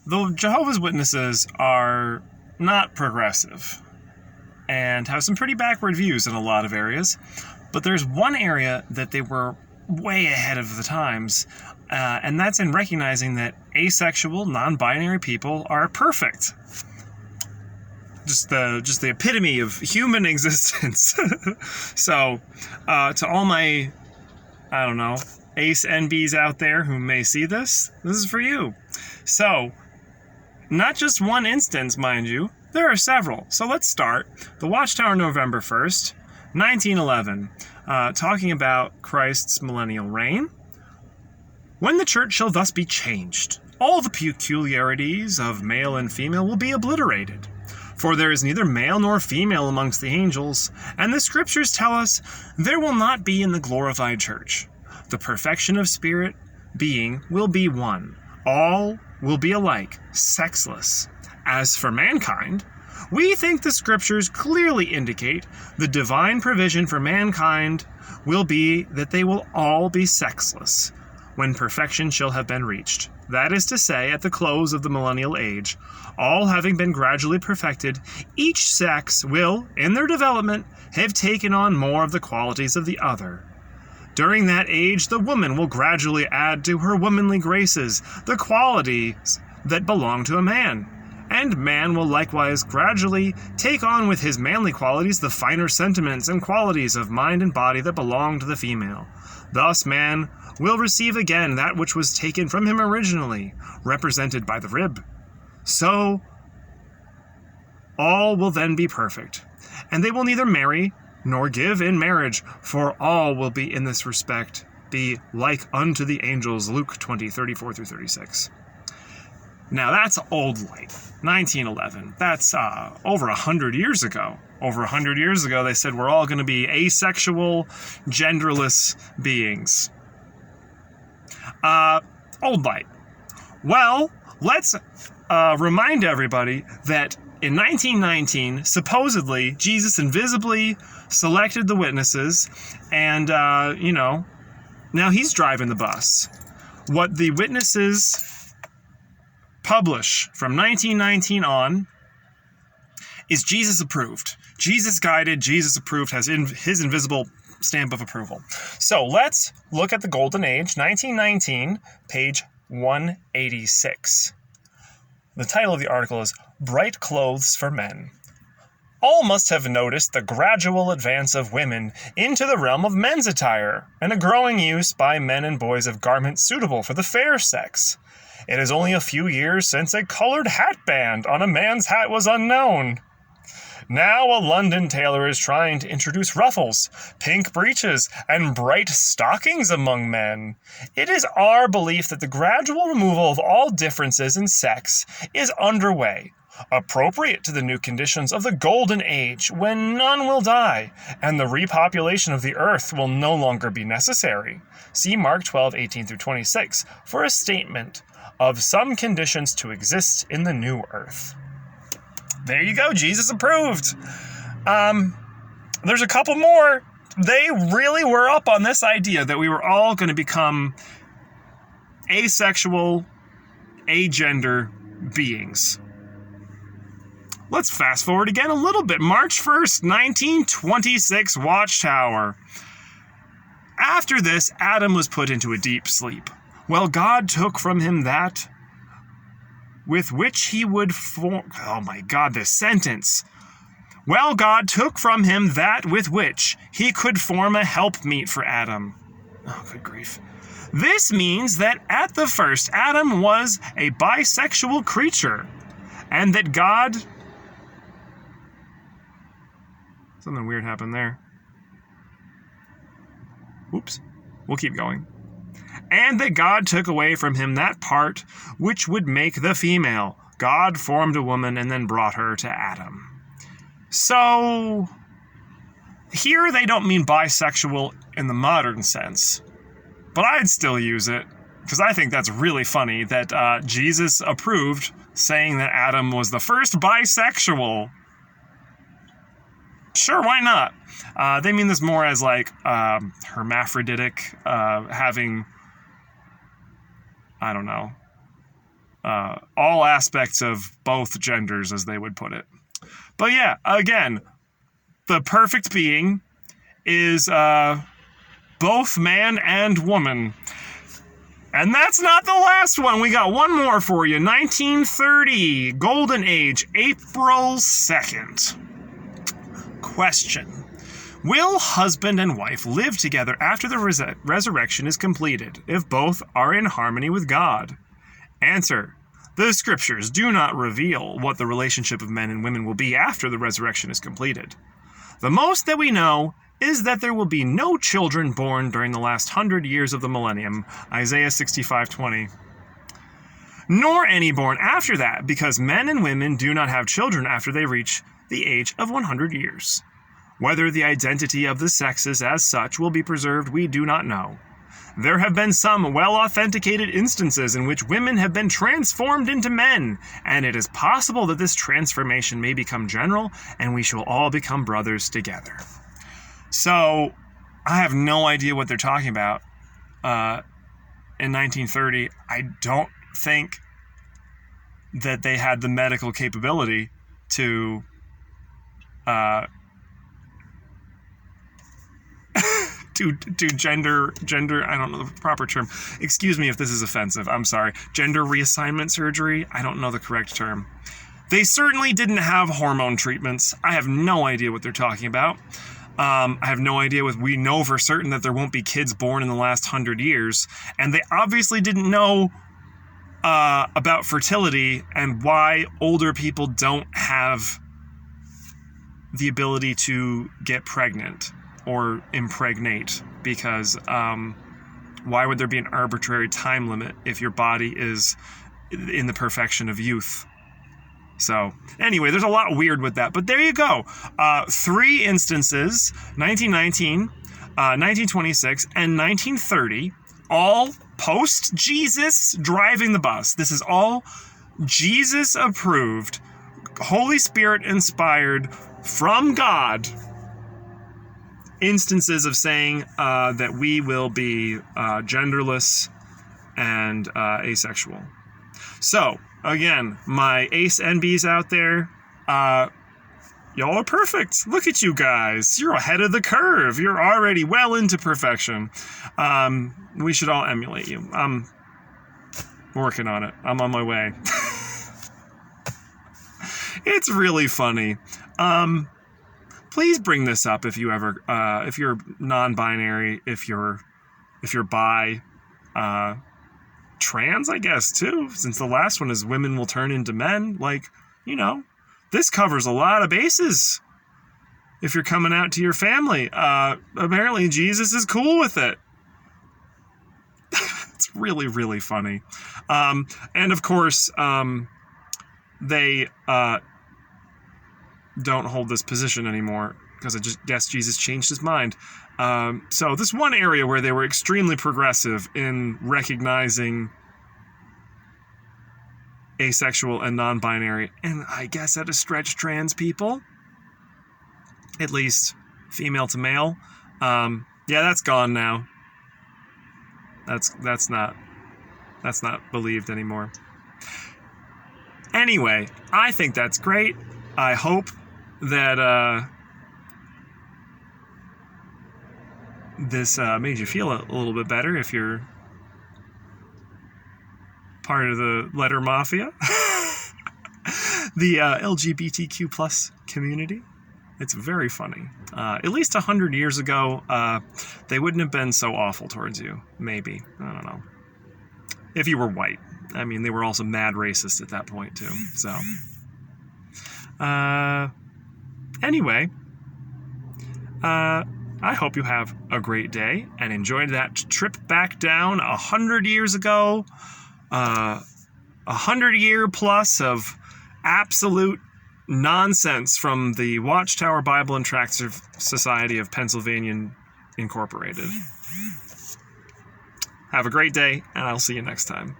The Jehovah's Witnesses are not progressive and have some pretty backward views in a lot of areas, but there's one area that they were way ahead of the times, and that's in recognizing that asexual, non-binary people are perfect. Just the epitome of human existence. So, to all my, ace enbys out there who may see this is for you. So, not just one instance, mind you, there are several. So let's start. The Watchtower, November 1st, 1911, talking about Christ's millennial reign. When the church shall thus be changed, all the peculiarities of male and female will be obliterated. For there is neither male nor female amongst the angels, and the scriptures tell us there will not be in the glorified church. The perfection of spirit being will be one. All will be alike, sexless. As for mankind, we think the scriptures clearly indicate the divine provision for mankind will be that they will all be sexless when perfection shall have been reached. That is to say, at the close of the millennial age, all having been gradually perfected, each sex will, in their development, have taken on more of the qualities of the other. During that age, the woman will gradually add to her womanly graces the qualities that belong to a man, and man will likewise gradually take on with his manly qualities the finer sentiments and qualities of mind and body that belong to the female. Thus man will receive again that which was taken from him originally, represented by the rib. So all will then be perfect, and they will neither marry nor give in marriage, for all will be in this respect be like unto the angels, Luke 20:34-36. Now that's old light, 1911. That's over 100 years ago. Over 100 years ago, they said we're all going to be asexual, genderless beings. Old light. Well, let's remind everybody that in 1919, supposedly, Jesus invisibly selected the witnesses, and, now he's driving the bus. What the witnesses publish from 1919 on is Jesus approved. Jesus guided, Jesus approved, has his invisible stamp of approval. So let's look at the Golden Age, 1919, page 186. The title of the article is Bright Clothes for Men. All must have noticed the gradual advance of women into the realm of men's attire, and a growing use by men and boys of garments suitable for the fair sex. It is only a few years since a colored hat band on a man's hat was unknown. Now a London tailor is trying to introduce ruffles, pink breeches, and bright stockings among men. It is our belief that the gradual removal of all differences in sex is underway, appropriate to the new conditions of the Golden Age, when none will die, and the repopulation of the earth will no longer be necessary. See Mark 12:18-26 for a statement of some conditions to exist in the new earth. There you go, Jesus approved. There's a couple more. They really were up on this idea that we were all going to become asexual, agender beings. Let's fast forward again a little bit. March 1st, 1926, Watchtower. After this, Adam was put into a deep sleep. Well, God took from him that with which he would form... Oh my God, this sentence. Well, God took from him that with which he could form a helpmeet for Adam. Oh, good grief. This means that at the first, Adam was a bisexual creature, and that God... Something weird happened there. Oops. We'll keep going. And that God took away from him that part which would make the female. God formed a woman and then brought her to Adam. So, here they don't mean bisexual in the modern sense, but I'd still use it, because I think that's really funny that Jesus approved saying that Adam was the first bisexual. Sure, why not? They mean this more as like hermaphroditic, having, I don't know, all aspects of both genders, as they would put it. But yeah, again, the perfect being is both man and woman. And that's not the last one. We got one more for you. 1930, Golden Age, April 2nd. Question. Will husband and wife live together after the resurrection is completed, if both are in harmony with God? Answer. The scriptures do not reveal what the relationship of men and women will be after the resurrection is completed. The most that we know is that there will be no children born during the last 100 years of the millennium, Isaiah 65:20. Nor any born after that, because men and women do not have children after they reach the age of 100 years. Whether the identity of the sexes as such will be preserved, we do not know. There have been some well-authenticated instances in which women have been transformed into men, and it is possible that this transformation may become general, and we shall all become brothers together. So, I have no idea what they're talking about. In 1930, I don't think that they had the medical capability to do gender, I don't know the proper term. Excuse me if this is offensive. I'm sorry. Gender reassignment surgery? I don't know the correct term. They certainly didn't have hormone treatments. I have no idea what they're talking about. I have no idea we know for certain that there won't be kids born in the last 100 years. And they obviously didn't know about fertility and why older people don't have the ability to get pregnant or impregnate, because why would there be an arbitrary time limit if your body is in the perfection of youth? So anyway, there's a lot weird with that, but there you go. 3 instances, 1919, 1926, and 1930, all post-Jesus driving the bus. This is all Jesus-approved, Holy Spirit-inspired, from God, instances of saying that we will be genderless and asexual. So, again, my ace enbys out there, y'all are perfect. Look at you guys. You're ahead of the curve. You're already well into perfection. We should all emulate you. I'm working on it. I'm on my way. It's really funny. Please bring this up if you ever, if you're non-binary, if you're bi, trans, I guess, too, since the last one is women will turn into men. Like, you know, this covers a lot of bases. If you're coming out to your family, apparently Jesus is cool with it. It's really, really funny. And of course, they don't hold this position anymore, because I just guess Jesus changed his mind. So this one area where they were extremely progressive in recognizing asexual and non-binary, and I guess at a stretch trans people, at least female to male, yeah, that's gone now. That's not believed anymore. Anyway, I think that's great. I hope that this made you feel a little bit better if you're part of the letter mafia. The LGBTQ plus community. It's very funny. At least 100 years ago, they wouldn't have been so awful towards you. Maybe. I don't know. If you were white. I mean, they were also mad racist at that point, too. So, anyway, I hope you have a great day and enjoyed that trip back down 100 years ago. 100-year plus of absolute nonsense from the Watchtower Bible and Tract Society of Pennsylvania Incorporated. Have a great day, and I'll see you next time.